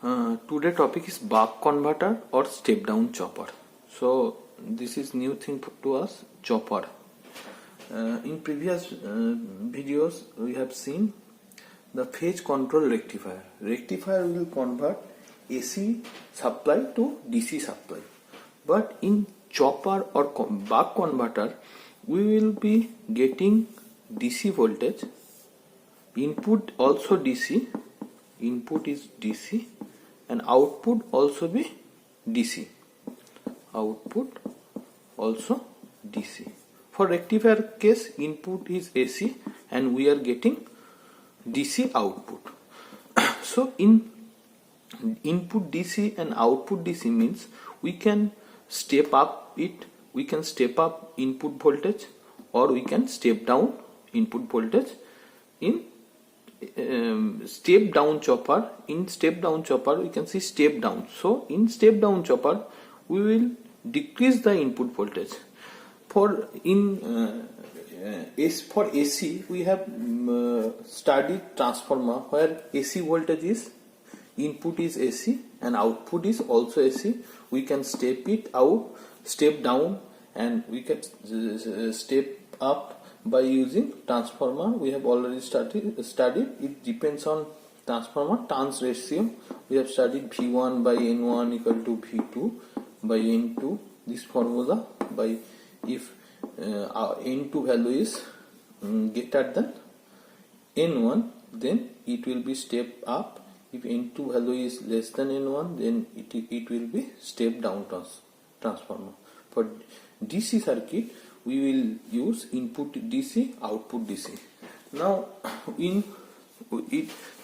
Today topic is buck converter or step down chopper. So this is new thing to us, chopper. In previous videos we have seen the phase control rectifier. Rectifier will convert AC supply to DC supply. But in chopper or buck converter we will be getting DC voltage, input also DC, input is DC and output also be DC, output also DC. For rectifier case input is AC and we are getting DC output. So in input DC and output DC means we can step up it, we can step up input voltage or we can step down input voltage. In step down chopper, in step down chopper we can see step down. So in step down chopper we will decrease the input voltage. For for AC we have studied transformer where AC voltage is, input is AC and output is also AC. We can step it out, step down, and we can step up by using transformer. We have already studied. It depends on transformer turns ratio. We have studied V1 by N1 equal to V2 by N2. This formula by if N2 value is greater than N1, then it will be step up. If N2 value is less than N1, then it will be step down transformer. For DC circuit we will use input DC, output DC. Now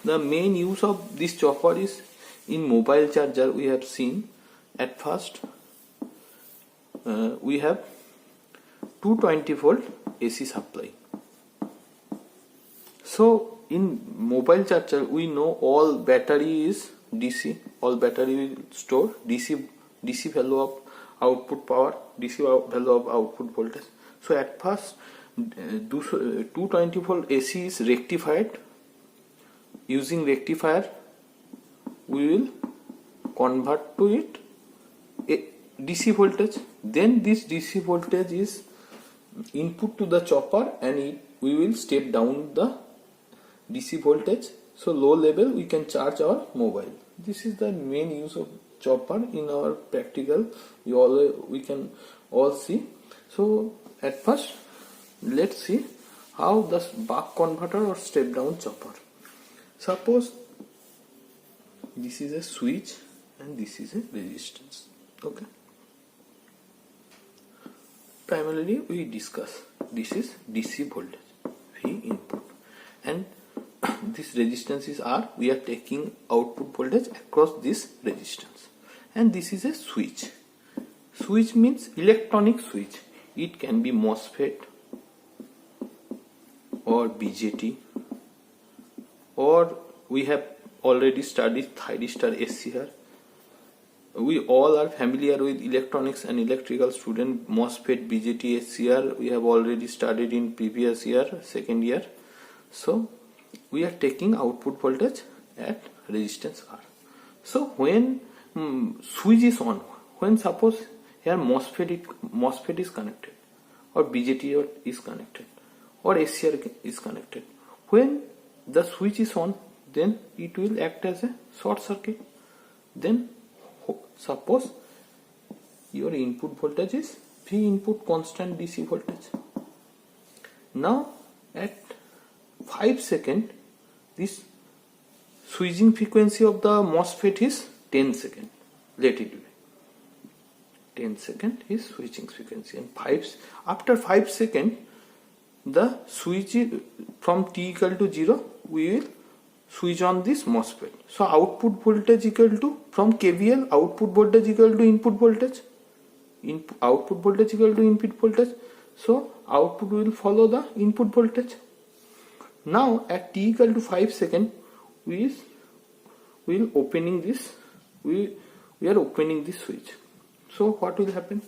the main use of this chopper is in mobile charger. We have seen at first we have 220 volt AC supply. So in mobile charger we know all battery is DC, all battery will store DC value of output power, DC value of output voltage. So at first 220 volt AC is rectified. Using rectifier we will convert to it a DC voltage. Then this DC voltage is input to the chopper and we will step down the DC voltage. So low level we can charge our mobile. This is the main use of chopper in our practical. We can all see. So at first let's see how the buck converter or step down chopper. Suppose this is a switch and this is a resistance. Okay. Primarily we discuss this is DC voltage, V input, and this resistance is R. We are taking output voltage across this resistance, and this is a switch. Switch means electronic switch. It can be MOSFET or BJT, or we have already studied thyristor SCR. We all are familiar with electronics and electrical student. MOSFET, BJT, SCR we have already studied in previous year, second year. So we are taking output voltage at resistance R. So when switch is on, when suppose here MOSFET is connected or BJT is connected or SCR is connected, when the switch is on, then it will act as a short circuit. Then suppose your input voltage is V input, constant DC voltage. Now at 5 seconds this switching frequency of the MOSFET is 10 seconds. Let it be 10 seconds is switching frequency, and after 5 seconds the switch is from T equal to 0 we will switch on this MOSFET. So output voltage equal to, from KVL, output voltage equal to input voltage, output voltage equal to input voltage. So output will follow the input voltage. Now at T equal to 5 seconds we are opening this switch. So what will happen?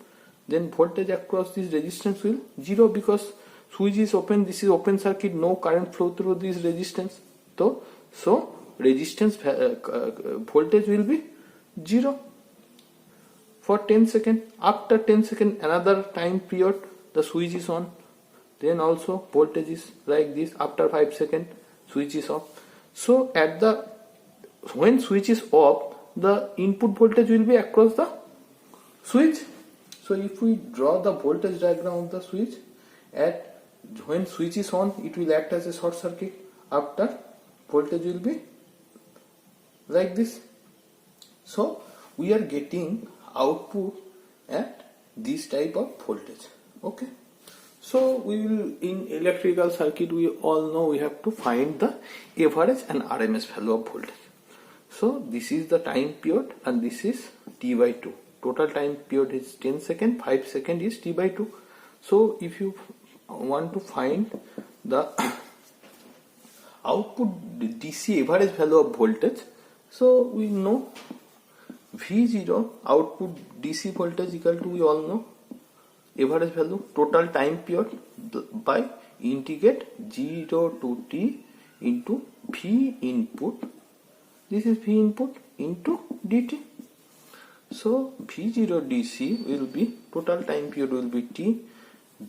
Then voltage across this resistance will 0 because switch is open. This is open circuit, no current flow through this resistance. So resistance voltage will be 0 for 10 seconds. After 10 seconds, another time period, the switch is on. Then also voltage is like this. After 5 seconds, switch is off. So when switch is off, the input voltage will be across the switch. So if we draw the voltage diagram of the switch, when switch is on, it will act as a short circuit. After, voltage will be like this. So we are getting output at this type of voltage. Okay. So we will, in electrical circuit, we all know we have to find the average and RMS value of voltage. So this is the time period and this is T by 2. Total time period is 10 seconds, 5 seconds is T by 2. So if you want to find the output DC average value of voltage, so we know V0 output DC voltage equal to, we all know, average value total time period by integrate 0 to T into V input. This is V input into dt. So V0 DC will be, total time period will be T,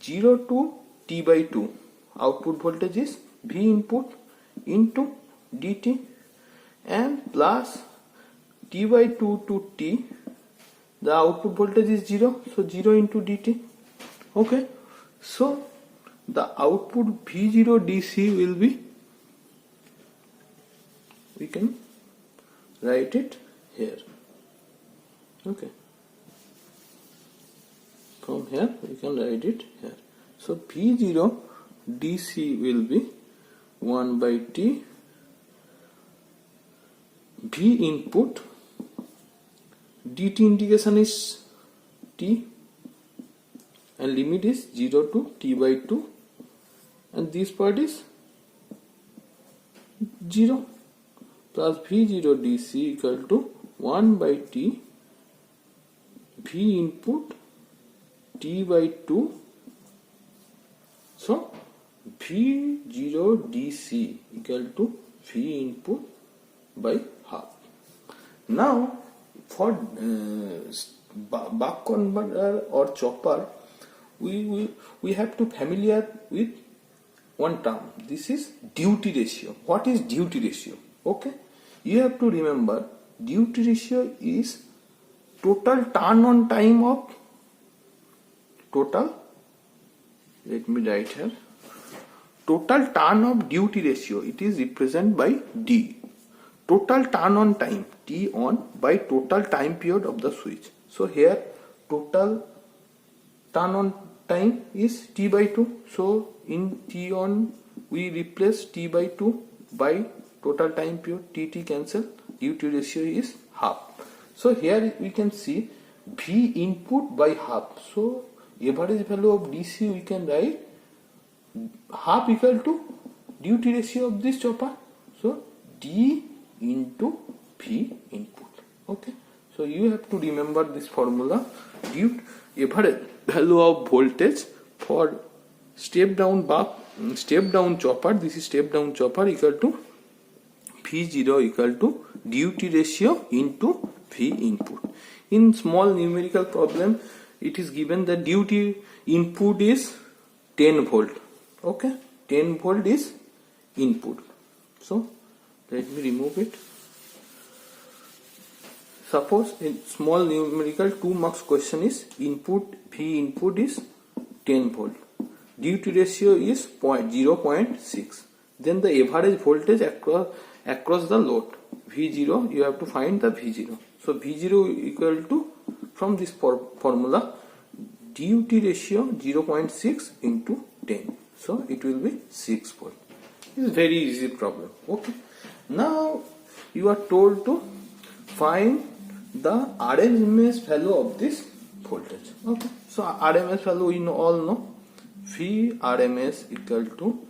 0 to T by 2. Output voltage is V input into dt, and plus T by 2 to T, the output voltage is 0, so 0 into dt. Okay, so the output V0 DC will be, we can write it here. Okay, from here we can write it here. So V0 DC will be 1 by T V input, dt integration is T and limit is 0 to T by 2, and this part is 0, plus V0 DC equal to 1 by T V input T by 2. So V0 DC equal to V input by half. Now for buck converter or chopper, we have to familiar with one term. This is duty ratio. What is duty ratio? Okay, you have to remember duty ratio is total turn on time of total, let me write here, total turn of duty ratio. It is represented by D. Total turn on time, T on, by total time period of the switch. So here total turn on time is T by 2. So in T on we replace T by 2 by total time period, TT cancel, duty ratio is half. So here we can see V input by half. So average value of DC we can write half equal to duty ratio of this chopper. So D into V input. Okay. So you have to remember this formula. Average value of voltage for step down chopper. This is step down chopper equal to V0 equal to duty ratio into V input. In small numerical problem, it is given that duty input is 10 volt. Okay, 10 volt is input. So let me remove it. Suppose in small numerical 2 marks question is input, V input is 10 volt. Duty ratio is 0.6. Then the average voltage across the load. V0, you have to find the V0. So V0 equal to, from this formula, duty ratio 0.6 into 10. So it will be 6 volt. It's a very easy problem. Okay. Now you are told to find the RMS value of this voltage. Okay. So RMS value we all know. V RMS equal to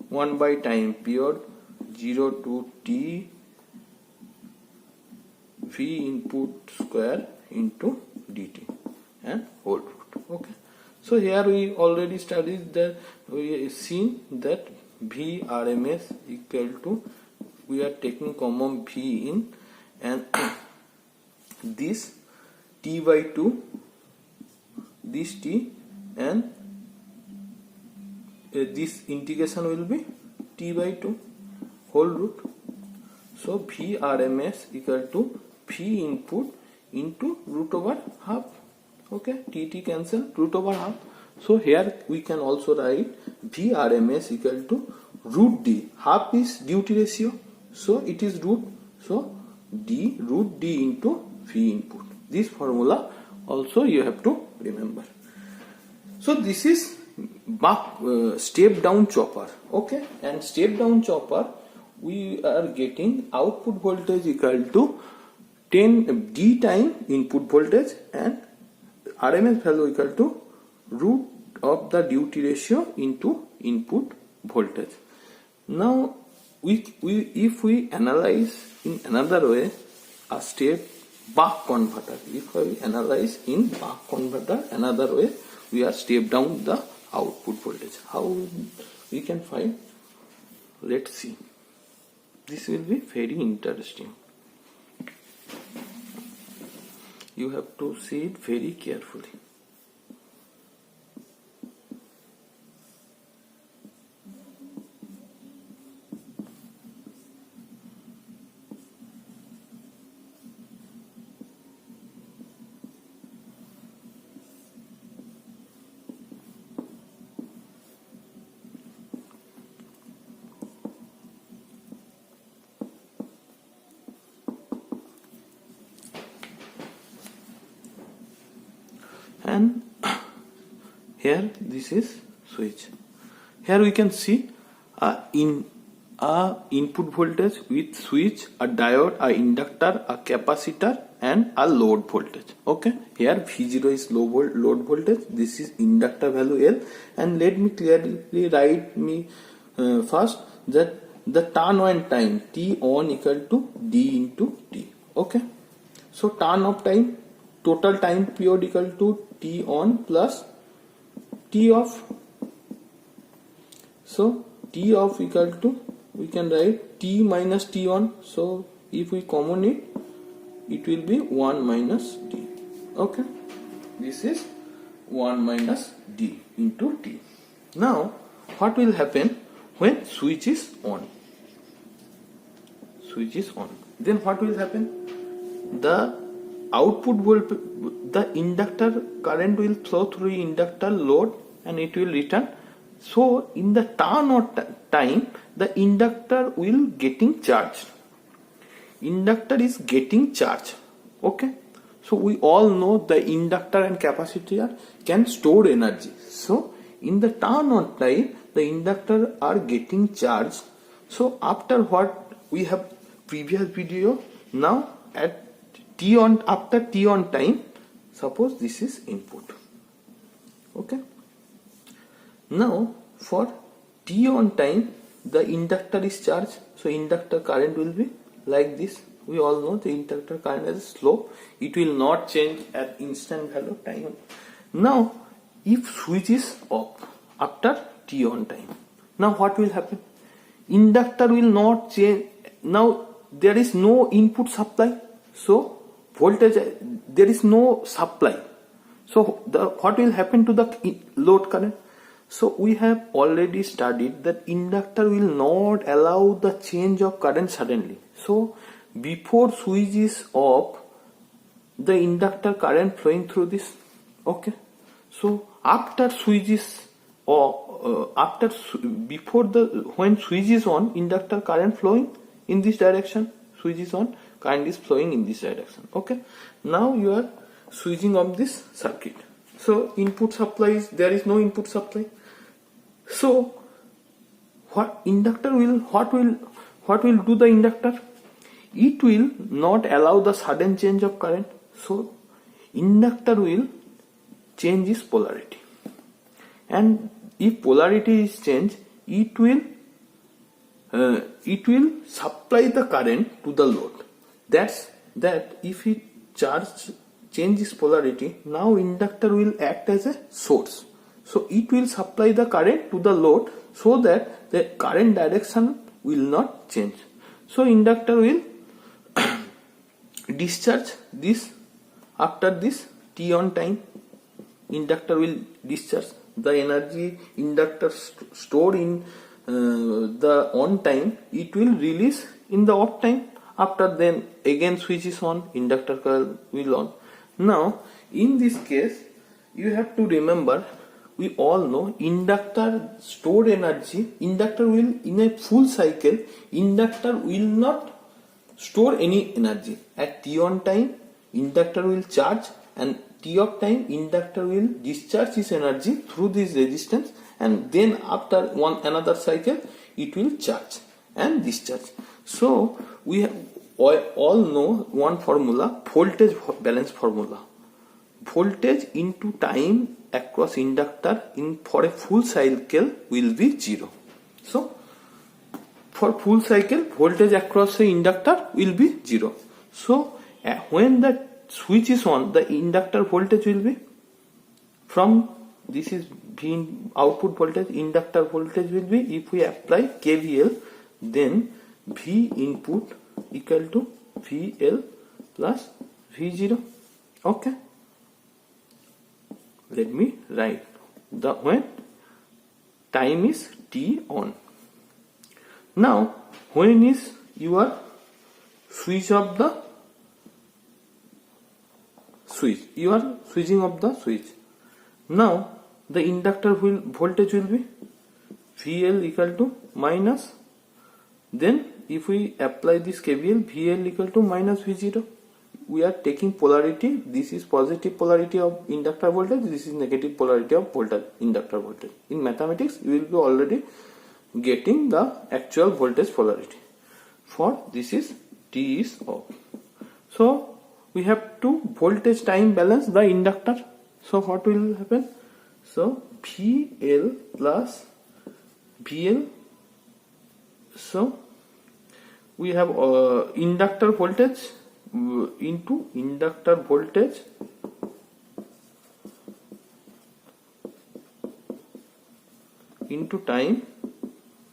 1 by time period 0 to T V input square into dt and whole root. Okay. So here we already studied that, we seen that V RMS equal to we are taking common V in, and this T by 2, this T, and this integration will be T by 2 whole root. So V RMS equal to V input into root over half. Okay, T cancel, root over half. So here we can also write V RMS equal to root D. Half is duty ratio, so it is root. So D root D into V input. This formula also you have to remember. So this is step down chopper. Okay, and step down chopper we are getting output voltage equal to 10 D time input voltage and RMS value equal to root of the duty ratio into input voltage. Now if we analyze in another way a step buck converter, if we analyze in buck converter another way, we are step down the output voltage. How we can find? Let's see. This will be very interesting. You have to see it very carefully. And here this is switch. Here we can see input voltage with switch, a diode, a inductor, a capacitor, and a load voltage. Okay, here V0 is load voltage. This is inductor value L, and let me clearly write first that the turn on time T on equal to D into T. Okay, so turn off time, total time period equal to T on plus T off. So T off equal to, we can write T minus T on. So if we common it will be 1 minus D. Okay, this is 1 minus D into T. Now what will happen when switch is on? Switch is on. Then what will happen? The output voltage, the inductor current will flow through inductor load and it will return. So in the turn on time, the inductor will getting charged. Inductor is getting charged. Okay, so we all know the inductor and capacitor can store energy. So in the turn on time, the inductor are getting charged. So after what we have previous video, now at T on, after T on time, suppose this is input. Okay, now for T on time, the inductor is charged, so inductor current will be like this. We all know the inductor current has a slope, it will not change at instant value time. Now if switch is off after T on time, now what will happen? Inductor will not change. Now there is no input supply, so voltage, there is no supply. So what will happen to the load current? So we have already studied that inductor will not allow the change of current suddenly. So before switch is off, the inductor current flowing through this. Okay, so after switch is off, when switch is on, inductor current flowing in this direction. Switch is on, current is flowing in this direction. Okay, now you are switching off this circuit. So input supply is, there is no input supply. So what will do the inductor? It will not allow the sudden change of current. So inductor will change its polarity, and if polarity is changed, it will supply the current to the load. That if it changes polarity, now inductor will act as a source. So it will supply the current to the load so that the current direction will not change. So inductor will discharge this after this t on time. Inductor will discharge the energy inductor stored in the on time, it will release in the off time. After then again switch is on, inductor coil will on. Now in this case you have to remember, we all know inductor stored energy, inductor will in a full cycle, inductor will not store any energy. At t on time inductor will charge, and t of time inductor will discharge its energy through this resistance, and then after another cycle it will charge and discharge. So we have all know one formula, voltage balance formula. Voltage into time across inductor in for a full cycle will be 0. So for full cycle voltage across the inductor will be 0. So when the switch is on, the inductor voltage will be from, this is V output voltage, inductor voltage will be, if we apply KVL, then V input equal to VL plus V0. Okay, let me write the when time is t on. Now when is your switch of the switch, you are switching of the switch. Now the inductor voltage will be VL equal to minus, then if we apply this KVL, VL equal to minus V0. We are taking polarity, this is positive polarity of inductor voltage, this is negative polarity of inductor voltage. In mathematics you will be already getting the actual voltage polarity. For this is T is off. So we have to voltage time balance the inductor. So what will happen? So VL plus VL. So we have inductor voltage into inductor voltage into time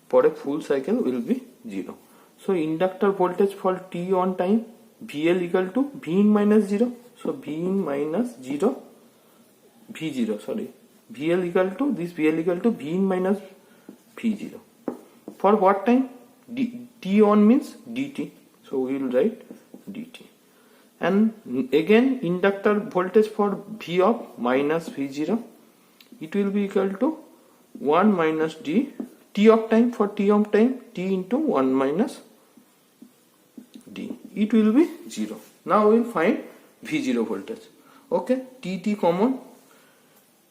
for a full cycle will be 0. So inductor voltage for t on time, VL equal to V in minus 0. So V in minus 0, V0 sorry, VL equal to this, VL equal to V in minus V0. For what time? T on means dt. So we will write dt. And again inductor voltage for V of minus V0, it will be equal to 1 minus d, t of time, for t of time, t into 1 minus d, it will be 0. Now we will find V0 voltage. Okay, tt common,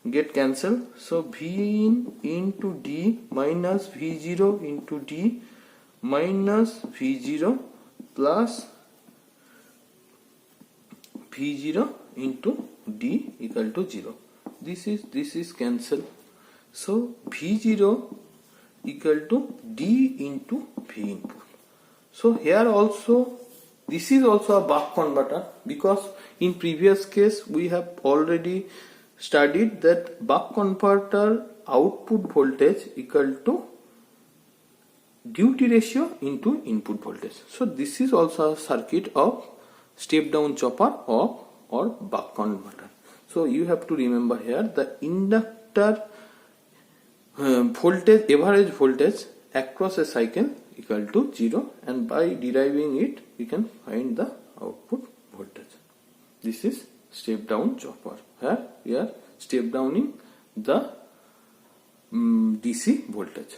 get cancelled. So V in into d minus V0 into d minus V0 plus V0 into d equal to 0. This is cancelled. So V0 equal to d into V input. So here also this is also a buck converter, because in previous case we have already studied that buck converter output voltage equal to duty ratio into input voltage. So this is also a circuit of step down chopper or buck converter. So you have to remember here the inductor voltage, average voltage across a cycle equal to 0, and by deriving it we can find the output voltage. This is step down chopper. Here we are step downing the DC voltage.